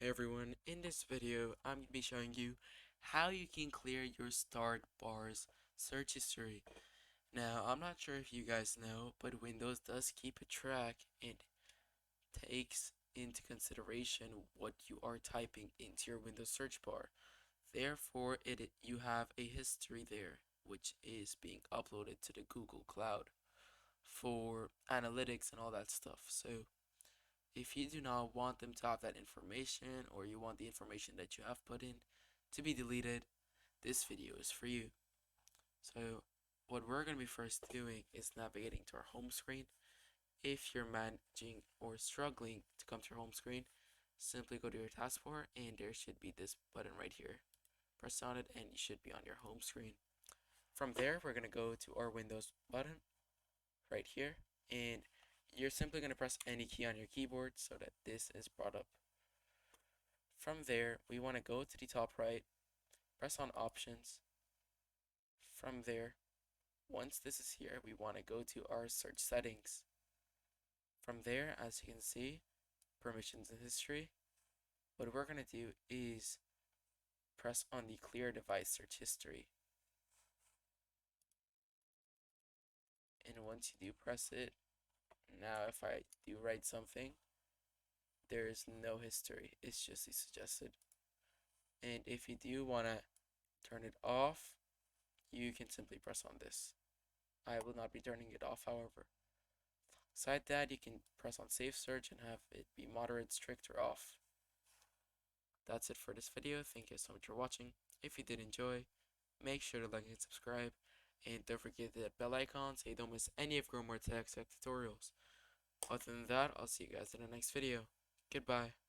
Hey everyone, in this video I'm going to be showing you how you can clear your start bar's search history. Now I'm not sure if you guys know, but Windows does keep a track and takes into consideration what you are typing into your Windows search bar. Therefore, you have a history there which is being uploaded to the Google Cloud for analytics and all that stuff. So if you do not want them to have that information, or you want the information that you have put in to be deleted, this video is for you. So what we're going to be first doing is navigating to our home screen. If you're managing or struggling to come to your home screen, simply go to your taskbar and there should be this button right here. Press on it and you should be on your home screen. From there, we're going to go to our Windows button right here, and you're simply going to press any key on your keyboard so that this is brought up. From there, we want to go to the top right, press on options. From there, once this is here, we want to go to our search settings. From there, as you can see, permissions and history. What we're going to do is press on the clear device search history. And once you do press it, now if I do write something, there is no history. It's just the suggested. And if you do want to turn it off, you can simply press on this. I will not be turning it off, however. Beside that, you can press on Save Search and have it be moderate, strict, or off. That's it for this video. Thank you so much for watching. If you did enjoy, make sure to like and subscribe. And don't forget that bell icon so you don't miss any of Growmore Tech's tutorials. Other than that, I'll see you guys in the next video. Goodbye.